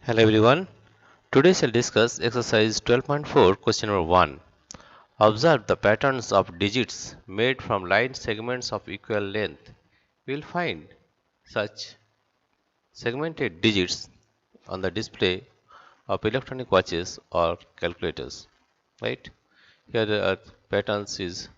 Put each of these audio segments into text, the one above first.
Hello everyone. Today shall discuss exercise 12.4 question number 1. Observe the patterns of digits made from line segments of equal length. We will find such segmented digits on the display of electronic watches or calculators. Right? Here the patterns is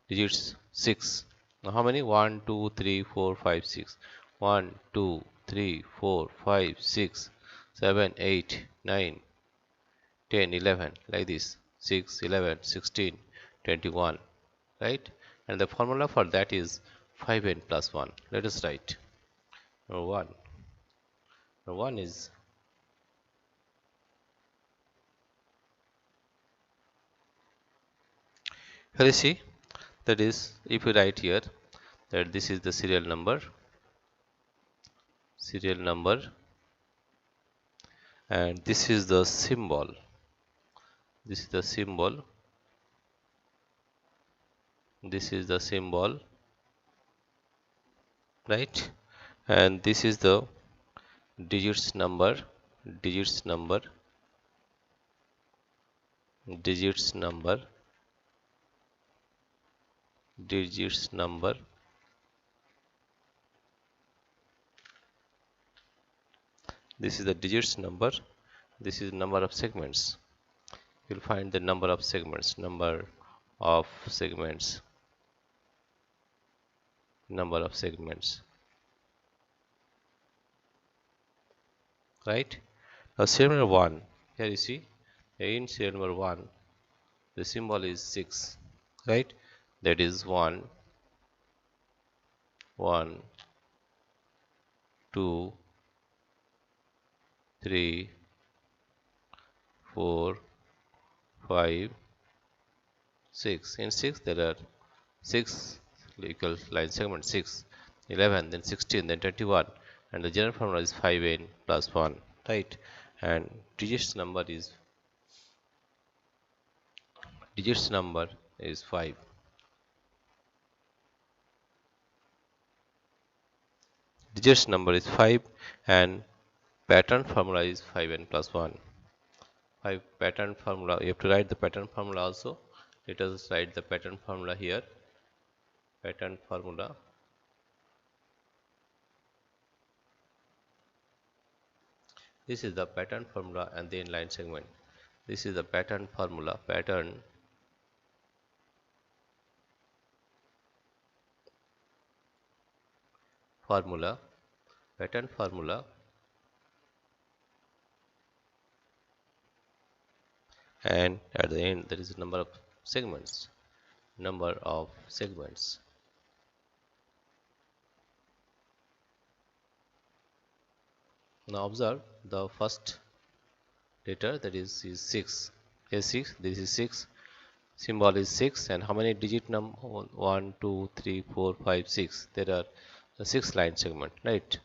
digits 6. Now how many? 1, 2, 3, 4, 5, 6. 1, 2, 3, 4, 5, 6, 7, 8, 9. 10, 11 like this 6, 11, 16, 21, right? And the formula for that is 5n plus 1. Let us write. Number 1. Number 1 is here you see that is if you write here that this is the serial number and this is the symbol. This is the symbol. This is the symbol, right? And this is the digits number, digits number, digits number, digits number. This is the digits number. This is number of segments. You'll find the number of segments, number of segments, number of segments, right? Now serial number 1, here you see in serial number 1 the symbol is 6, right? That is 1, 1, 2, 3, 4, 5, 6. In 6 there are 6 equal line segments, 6, 11, then 16, then 21, and the general formula is 5n plus 1, right? And digits number is 5. Digits number is 5 and pattern formula is 5n plus 1. 5 pattern formula, you have to write the pattern formula also. Let us write the pattern formula here. Pattern formula. This is the pattern formula and then line segment. This is the pattern formula. Pattern formula. Pattern formula. And at the end there is a number of segments. Number of segments. Now observe the first letter, that is 6. Here 6. This is 6. Symbol is 6, and how many digit number? 1, 2, 3, 4, 5, 6. There are the 6 line segment, right?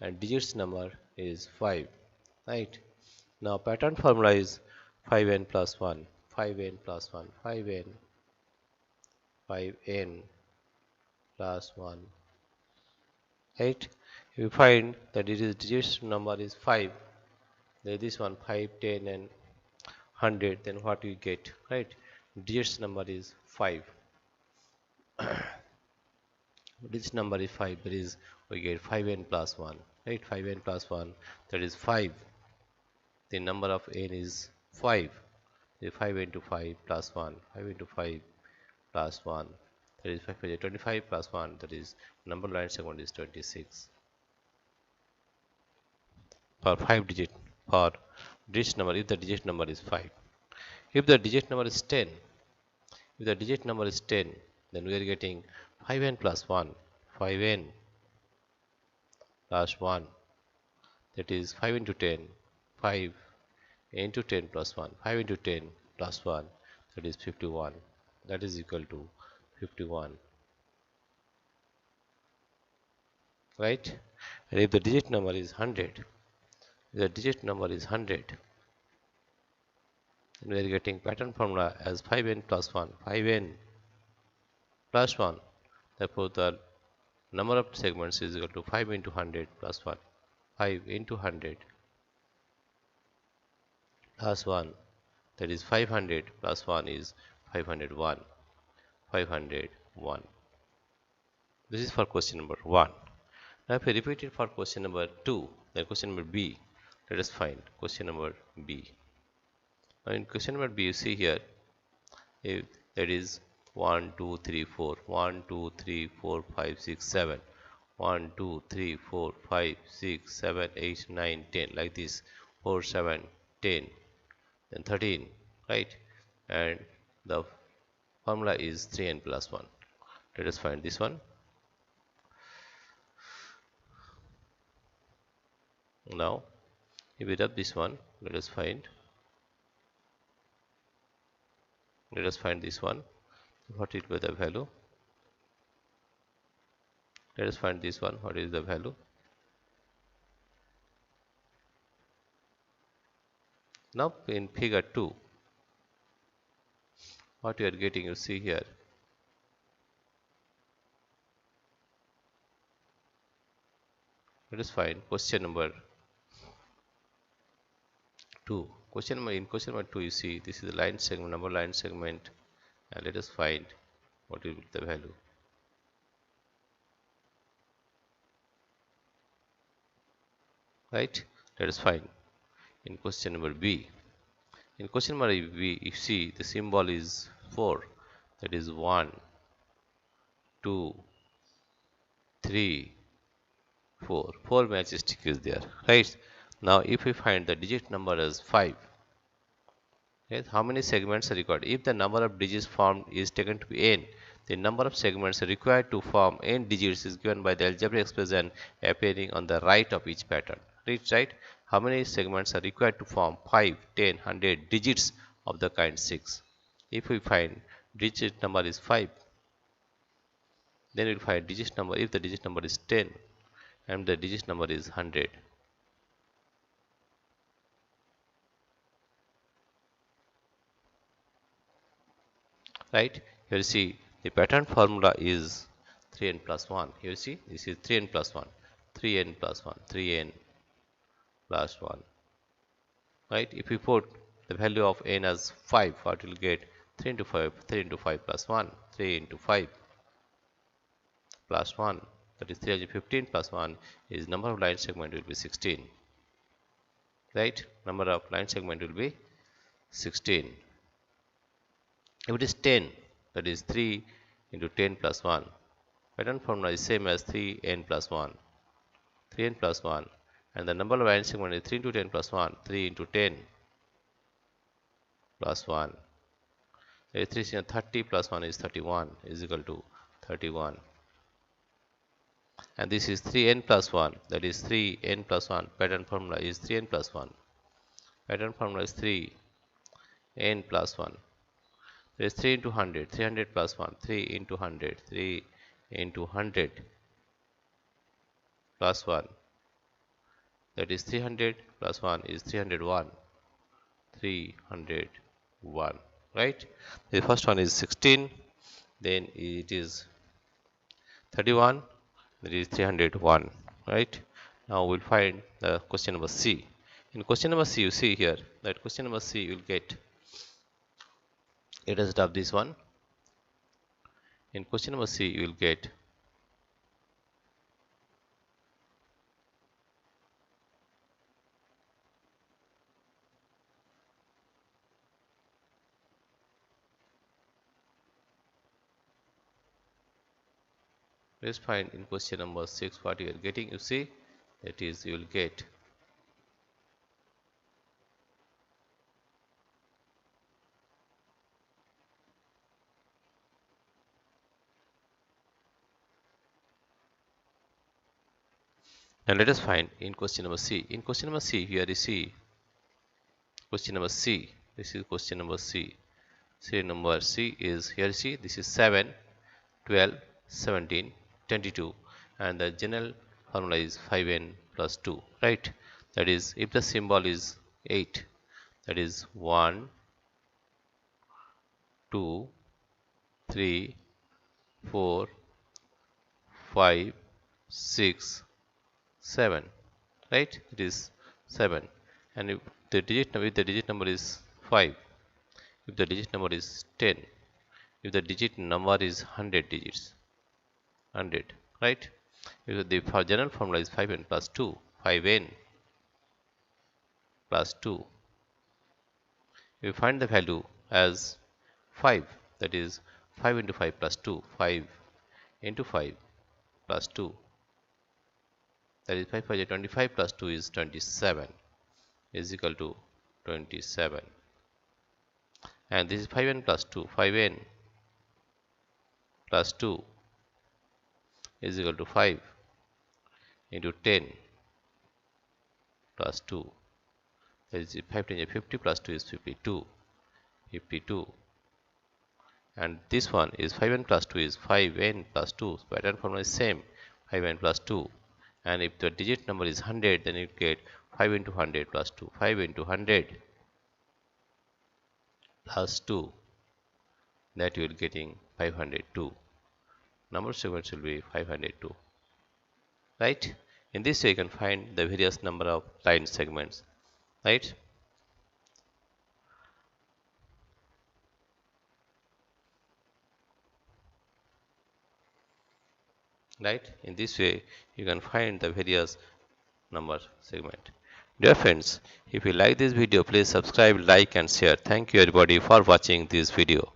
And digits number is 5, right? Now pattern formula is 5n plus 1, 5n plus 1, 5n, 5n plus 1, right? If you find that it is digits number is 5, then this one 5, 10 and 100, then what you get, right? Digits number is 5. This number is 5, that is we get 5n plus 1, right? 5n plus 1, that is 5. The number of n is 5. The 5 into 5 plus 1, 5 into 5 plus 1, that is 5 into 25 plus 1, that is number line segment is 26. For 5 digit, for digit number, if the digit number is 5. If the digit number is 10, if the digit number is 10, then we are getting 5n plus 1, 5n plus 1, that is 5 into 10, 5 into 10 plus 1, 5 into 10 plus 1, that is 51, that is equal to 51, right? And if the digit number is 100, if the digit number is 100, then we are getting pattern formula as 5n plus 1, 5n plus 1, therefore the number of segments is equal to 5 into 100 plus 1, 5 into 100 plus 1, that is 500 plus 1 is 501. 501. This is for question number 1. Now if we repeat it for question number 2, then question number B, let us find question number B. Now in question number B, you see here, if that is 1, 2, 3, 4, 1, 2, 3, 4, 5, 6, 7, 1, 2, 3, 4, 5, 6, 7, 8, 9, 10, like this, 4, 7, 10, then 13, right? And the formula is 3n plus 1. Let us find this one. Now, if we rub this one, let us find this one. What it will be the value? Let us find this one. What is the value? Now, in figure 2, what you are getting, you see here. Let us find question number 2. In question number 2, you see this is the line segment, number line segment, and let us find what will be the value. Right? Let us find in question number B. In question number B, you see the symbol is 4. That is 1, 2, 3, 4. 4 matchstick is there. Right? Now, if we find the digit number as 5, yes, how many segments are required? If the number of digits formed is taken to be n, the number of segments required to form n digits is given by the algebraic expression appearing on the right of each pattern. Right? How many segments are required to form 5, 10, 100 digits of the kind 6? If we find digit number is 5, then we will find digit number if the digit number is 10 and the digit number is 100. Right? Here you see the pattern formula is 3n plus 1. Here you see this is 3n plus 1. 3n plus 1. 3n plus 1. Right? If we put the value of n as 5, what will get? 3 into 5. 3 into 5 plus 1. 3 into 5 plus 1. That is 315 plus 1 is number of line segment will be 16. Right? Number of line segment will be 16. If it is 10, that is 3 into 10 plus 1. Pattern formula is same as 3n plus 1. 3n plus 1. And the number of line segment is 3 into 10 plus 1. 3 into 10 plus 1. 30 plus 1 is 31 is equal to 31. And this is 3n plus 1. That is 3n plus 1. Pattern formula is 3n plus 1. Pattern formula is 3n plus 1. There is 3 into 100. 300 plus 1. 3 into 100. 3 into 100 plus 1. That is 300 plus 1 is 301. 301. Right? The first one is 16. Then it is 31. That is 301. Right? Now we'll find the question number C. In question number C, you see here that question number C you will get. Let us drop this one. In question number C, you will get let's find in question number 6 what you are getting. You see that is you will get and let us find in question number C. In question number C, here you see question number C. This is question number C. Serial number C is here you see this is 7, 12, 17, 22 and the general formula is 5n plus 2. Right? That is if the symbol is 8, that is 1, 2, 3, 4, 5, 6, 7. Right? It is 7. And if if the digit number is 5, if the digit number is 10, if the digit number is 100 digits, 100, right? If the for general formula is 5n plus 2, 5n plus 2. We find the value as 5, that is 5 into 5 plus 2, 5 into 5 plus 2, that is 5 5 25 plus 2 is 27, is equal to 27. And this is 5n plus 2, 5n plus 2 is equal to 5 into 10 plus 2, that is 5 10 50 plus 2 is 52, 52. And this one is 5n plus 2 is 5n plus 2, pattern formula is same, 5n plus 2. And if the digit number is 100, then you get 5 into 100 plus 2, 5 into 100 plus 2, that you will getting 502. Number segments will be 502, right? In this way you can find the various number of line segments, right? Right? In this way you can find the various number segment. Dear friends, if you like this video, please subscribe, like and share. Thank you everybody for watching this video.